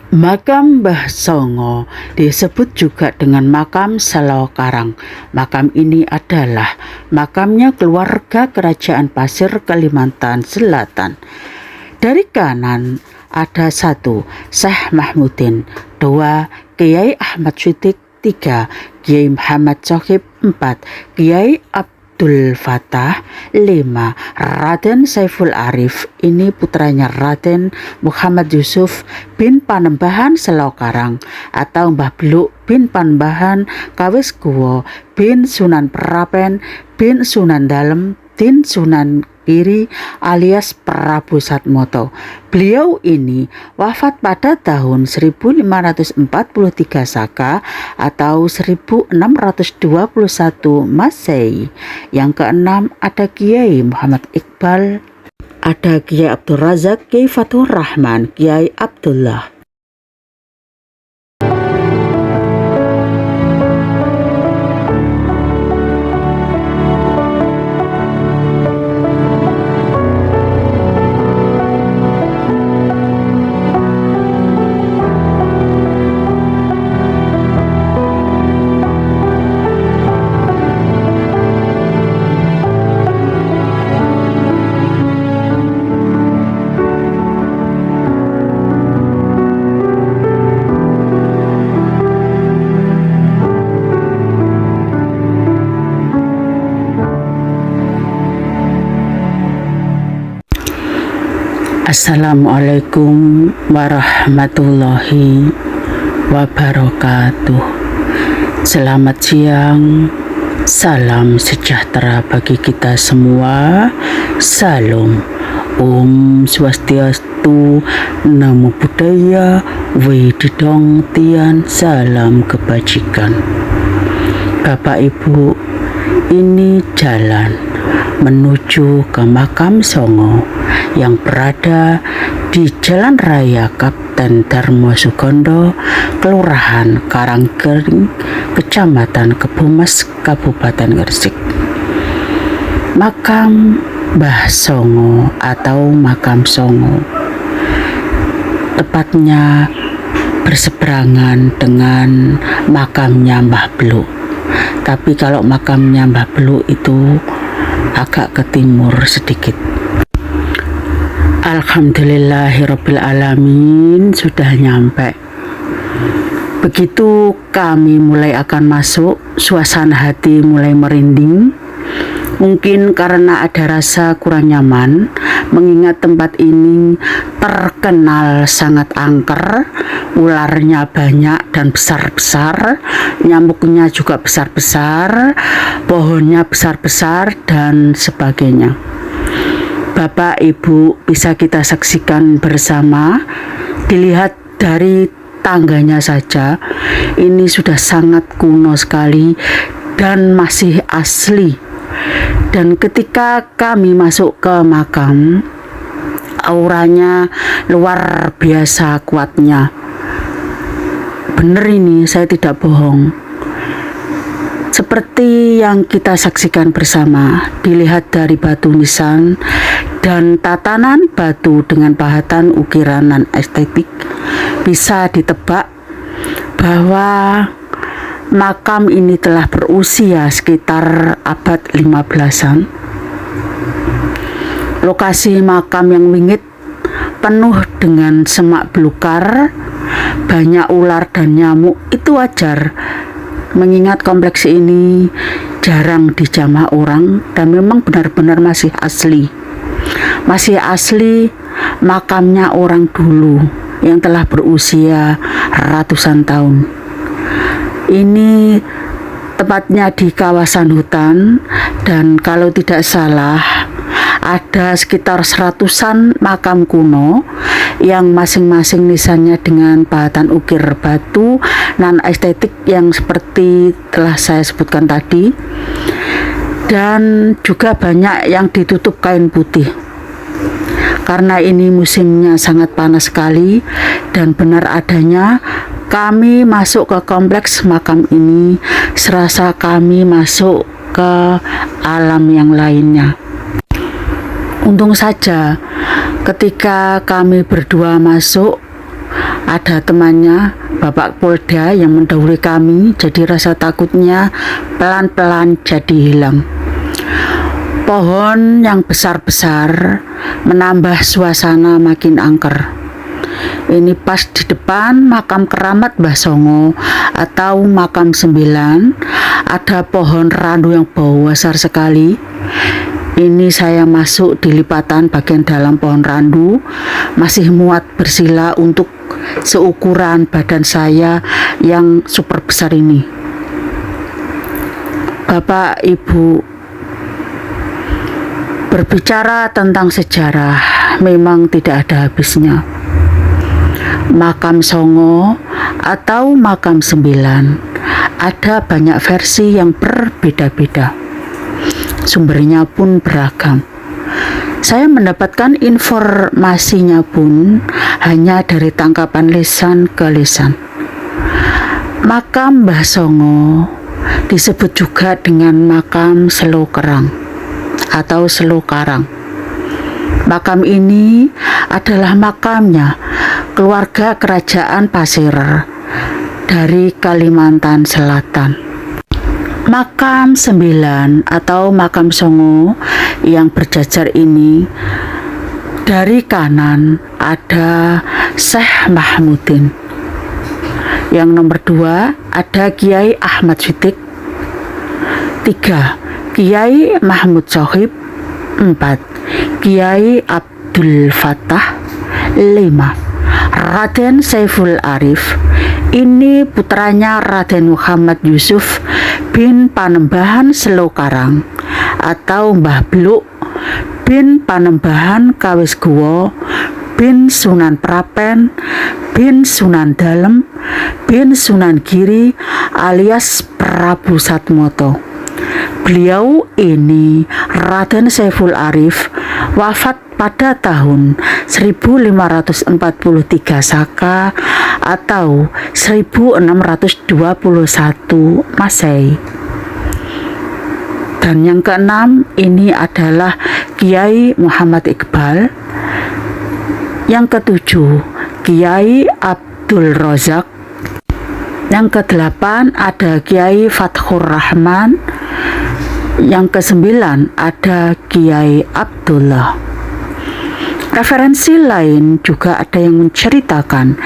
Makam Mbah Songo disebut juga dengan makam Selokarang. Makam ini adalah makamnya keluarga Kerajaan Pasir Kalimantan Selatan. Dari kanan ada 1. Syekh Mahmudin, 2. Kiai Ahmad Siddiq, 3. Kiai Muhammad Shohib, 4. Kiai Abdul Fatah, 5. Raden Saiful Arif, ini putranya Raden Muhammad Yusuf bin Panembahan Selokarang atau Mbah Bluk bin Panembahan Kawis-Guwo bin Sunan Perapen bin Sunan Dalem bin Sunan Giri alias Prabu Satmoto. Beliau ini wafat pada tahun 1543 Saka atau 1621 Masehi. Yang keenam ada Kiai Muhammad Iqbal, ada Kiai Abdul Razak, Kiai Fathur Rahman, Kiai Abdullah. Assalamualaikum warahmatullahi wabarakatuh. Selamat siang, salam sejahtera bagi kita semua. Salam, Om Swastiastu, Namo Buddhaya, Wididong Tian, salam kebajikan. Bapak Ibu, ini jalan menuju ke makam Songo yang berada di Jalan Raya Kapten Darmo Sugondo, Kelurahan Karanggering, Kecamatan Kebumes, Kabupaten Gresik. Makam Mbah Songo atau makam Songo tepatnya berseberangan dengan makamnya Mbah Bluk. Tapi kalau makamnya Mbah Bluk itu agak ke timur sedikit. Alhamdulillahirabbil alamin, sudah nyampe. Begitu kami mulai akan masuk, suasana hati mulai merinding. Mungkin karena ada rasa kurang nyaman, mengingat tempat ini terkenal sangat angker, ularnya banyak dan besar-besar, nyamuknya juga besar-besar, pohonnya besar-besar dan sebagainya. Bapak Ibu, bisa kita saksikan bersama, dilihat dari tangganya saja, ini sudah sangat kuno sekali dan masih asli. Dan ketika kami masuk ke makam, auranya luar biasa kuatnya. Bener ini, saya tidak bohong. Seperti yang kita saksikan bersama, dilihat dari batu nisan dan tatanan batu dengan pahatan ukiran dan estetik, bisa ditebak bahwa makam ini telah berusia sekitar abad 15-an. Lokasi makam yang wingit, penuh dengan semak belukar, banyak ular dan nyamuk, itu wajar. Mengingat kompleks ini jarang dijamah orang dan memang benar-benar masih asli. Masih asli makamnya orang dulu yang telah berusia ratusan tahun. Ini tepatnya di kawasan hutan dan kalau tidak salah ada sekitar 100-an makam kuno yang masing-masing nisannya dengan pahatan ukir batu dan estetik yang seperti telah saya sebutkan tadi, dan juga banyak yang ditutup kain putih. Karena ini musimnya sangat panas sekali dan benar adanya kami masuk ke kompleks makam ini serasa kami masuk ke alam yang lainnya. Untung saja ketika kami berdua masuk, Ada temannya, Bapak Polda, yang mendahului kami, jadi rasa takutnya pelan-pelan jadi hilang. Pohon yang besar-besar menambah suasana makin angker. Ini pas di depan makam keramat Mbah Songo atau makam 9. Ada pohon randu yang besar sekali. Ini saya masuk di lipatan bagian dalam pohon randu, masih muat bersila untuk seukuran badan saya yang super besar ini. Bapak Ibu, berbicara tentang sejarah memang tidak ada habisnya. Makam Songo atau makam 9 ada banyak versi yang berbeda-beda. Sumbernya pun beragam. Saya mendapatkan informasinya pun hanya dari tangkapan lisan ke lisan. Makam Mbah Songo disebut juga dengan makam Selokerang atau Selokarang. Makam ini adalah makamnya keluarga kerajaan Pasir dari Kalimantan Selatan. Makam 9 atau makam Songo yang berjajar ini, dari kanan ada Syekh Mahmudin. Yang nomor 2 ada Kiai Ahmad Sidik. 3 Kiai Mahmud Sohib. 4 Kiai Abdul Fattah. 5 Raden Saiful Arif. Ini putranya Raden Muhammad Yusuf bin Panembahan Selokarang atau Mbah Bluk bin Panembahan Kawesgowo bin Sunan Prapen bin Sunan Dalem bin Sunan Giri alias Prabu Satmoto. Beliau ini, Raden Saiful Arif, wafat pada tahun 1543 Saka atau 1621 Masehi. Dan yang keenam ini adalah Kiai Muhammad Iqbal. Yang ketujuh Kiai Abdul Razak. Yang kedelapan ada Kiai Fathur Rahman. Yang kesembilan ada Kiai Abdullah. Referensi lain juga ada yang menceritakan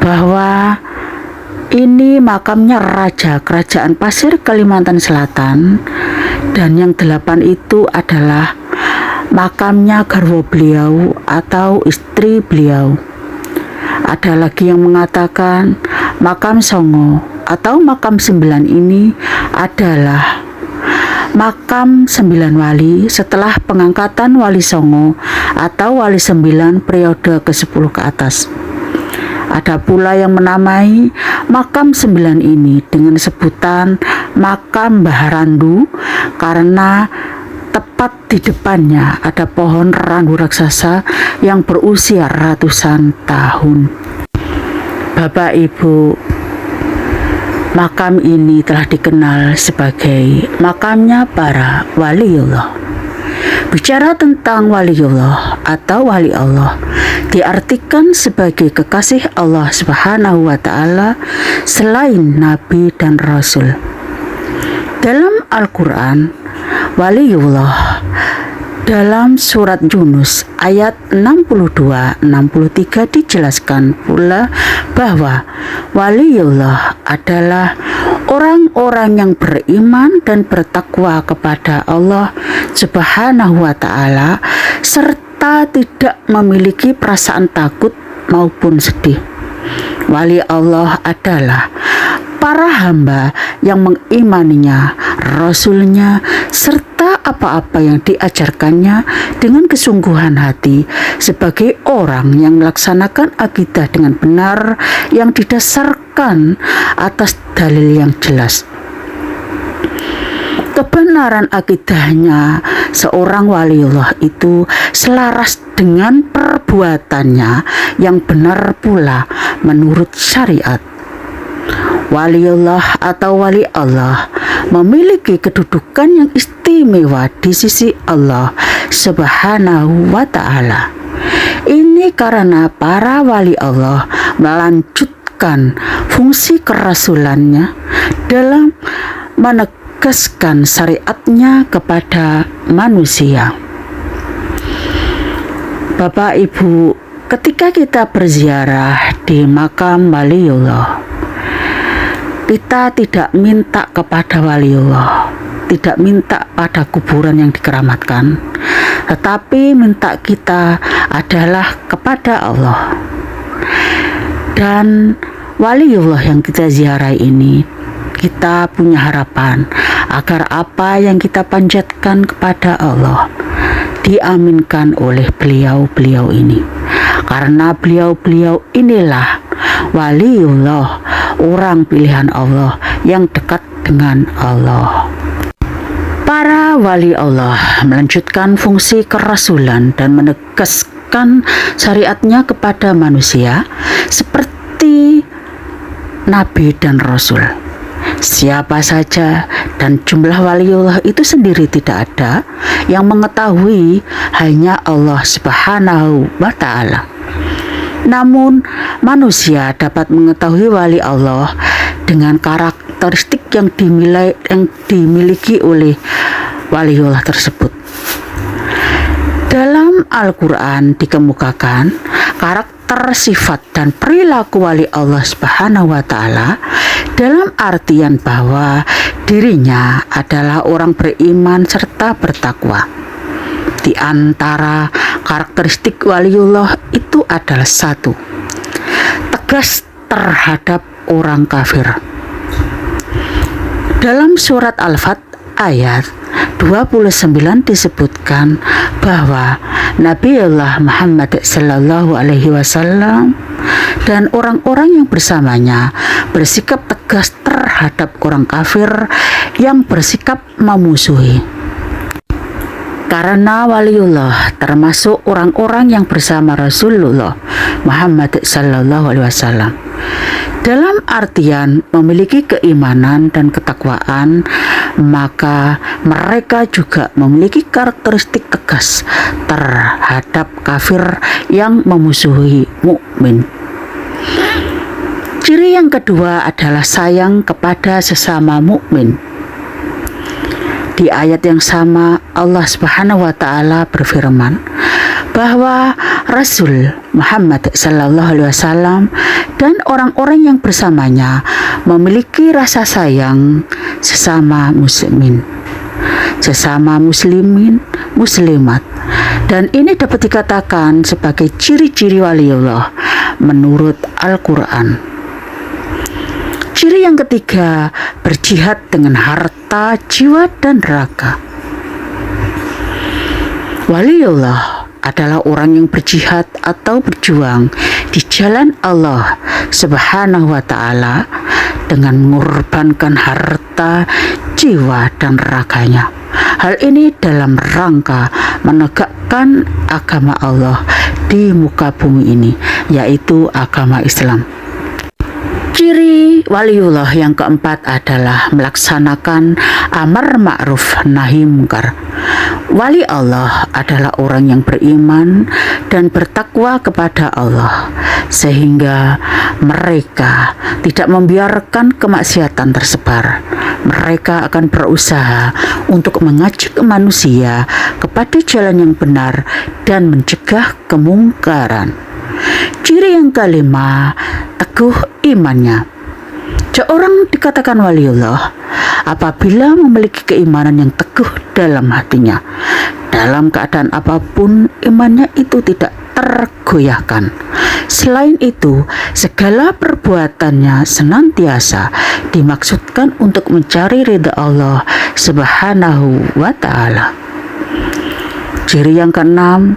bahwa ini makamnya Raja Kerajaan Pasir Kalimantan Selatan, dan yang 8 itu adalah makamnya garwa beliau atau istri beliau. Ada lagi yang mengatakan makam Songo atau makam 9 ini adalah makam 9 wali setelah pengangkatan Wali Songo atau Wali 9 periode ke-10 ke atas. Ada pula yang menamai makam 9 ini dengan sebutan makam Mbah Randu karena tepat di depannya ada pohon randu raksasa yang berusia ratusan tahun. Bapak Ibu, makam ini telah dikenal sebagai makamnya para waliullah. Bicara tentang waliullah atau wali Allah diartikan sebagai kekasih Allah Subhanahu wa Ta'ala selain Nabi dan Rasul. Dalam Al-Quran, waliullah dalam surat Yunus ayat 62-63 dijelaskan pula bahwa waliullah adalah orang-orang yang beriman dan bertakwa kepada Allah Subhanahu wa Ta'ala serta tidak memiliki perasaan takut maupun sedih. Wali Allah adalah para hamba yang mengimaninya, Rasulnya, serta apa-apa yang diajarkannya dengan kesungguhan hati sebagai orang yang melaksanakan akidah dengan benar yang didasarkan atas dalil yang jelas. Kebenaran akidahnya seorang waliullah itu selaras dengan perbuatannya yang benar pula menurut syariat. Waliullah atau wali Allah memiliki kedudukan yang istimewa di sisi Allah Subhanahu wa Ta'ala. Ini karena para wali Allah melanjutkan fungsi kerasulannya dalam menegaskan syariatnya kepada manusia. Bapak Ibu, ketika kita berziarah di makam waliullah, kita tidak minta kepada waliullah, tidak minta pada kuburan yang dikeramatkan, tetapi minta kita adalah kepada Allah. Dan waliullah yang kita ziarahi ini, kita punya harapan agar apa yang kita panjatkan kepada Allah diaminkan oleh beliau-beliau ini. Karena beliau-beliau inilah waliullah, orang pilihan Allah yang dekat dengan Allah. Para wali Allah melanjutkan fungsi kerasulan dan menegaskan syariatnya kepada manusia seperti nabi dan rasul. Siapa saja dan jumlah waliullah itu sendiri tidak ada, yang mengetahui hanya Allah Subhanahu wa Ta'ala. Namun manusia dapat mengetahui wali Allah dengan karakteristik yang dimiliki oleh waliullah tersebut. Dalam Al-Quran dikemukakan karakter, sifat, dan perilaku wali Allah Subhanahu wa Ta'ala dalam artian bahwa dirinya adalah orang beriman serta bertakwa. Di antara karakteristik waliullah itu adalah 1, tegas terhadap orang kafir. Dalam surat Al-Fat ayat 29 disebutkan bahwa Nabiullah Muhammad sallallahu alaihi wasallam dan orang-orang yang bersamanya bersikap tegas terhadap orang kafir yang bersikap memusuhi. Karena waliullah termasuk orang-orang yang bersama Rasulullah Muhammad sallallahu alaihi wasallam. Dalam artian memiliki keimanan dan ketakwaan, maka mereka juga memiliki karakteristik tegas terhadap kafir yang memusuhi mukmin. Ciri yang kedua adalah sayang kepada sesama mukmin. Di ayat yang sama Allah Subhanahu wa Ta'ala berfirman bahwa Rasul Muhammad sallallahu alaihi wasallam dan orang-orang yang bersamanya memiliki rasa sayang sesama muslimin, muslimat, dan ini dapat dikatakan sebagai ciri-ciri waliullah menurut Al-Quran. Ciri yang ketiga, berjihad dengan harta, jiwa, dan raga. Waliullah adalah orang yang berjihad atau berjuang di jalan Allah Subhanahu wa Ta'ala dengan mengorbankan harta, jiwa, dan raganya. Hal ini dalam rangka menegakkan agama Allah di muka bumi ini, yaitu agama Islam. Ciri waliullah yang keempat adalah melaksanakan amar ma'ruf nahi mungkar. Wali Allah adalah orang yang beriman dan bertakwa kepada Allah, sehingga mereka tidak membiarkan kemaksiatan tersebar. Mereka akan berusaha untuk mengajak manusia kepada jalan yang benar dan mencegah kemungkaran. Ciri yang kelima, teguh imannya. Seorang dikatakan waliullah apabila memiliki keimanan yang teguh dalam hatinya. Dalam keadaan apapun, imannya itu tidak tergoyahkan. Selain itu, segala perbuatannya senantiasa dimaksudkan untuk mencari ridha Allah Subhanahu wa Ta'ala. Ciri yang keenam,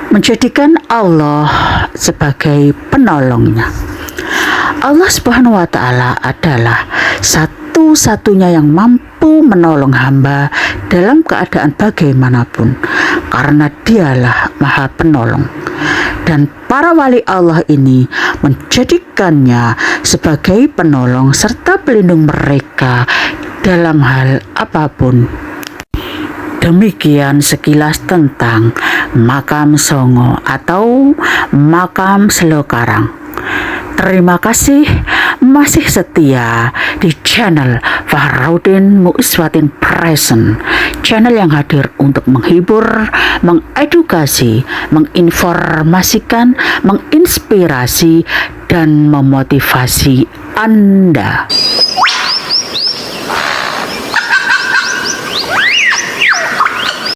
menjadikan Allah sebagai penolongnya. Allah Subhanahu wa Ta'ala adalah satu-satunya yang mampu menolong hamba dalam keadaan bagaimanapun, karena Dialah Maha Penolong. Dan para wali Allah ini menjadikannya sebagai penolong serta pelindung mereka dalam hal apapun. Demikian sekilas tentang makam Songo atau makam Selokarang. Terima kasih masih setia di channel Fahrudin Muiswatin Present, channel yang hadir untuk menghibur, mengedukasi, menginformasikan, menginspirasi, dan memotivasi Anda.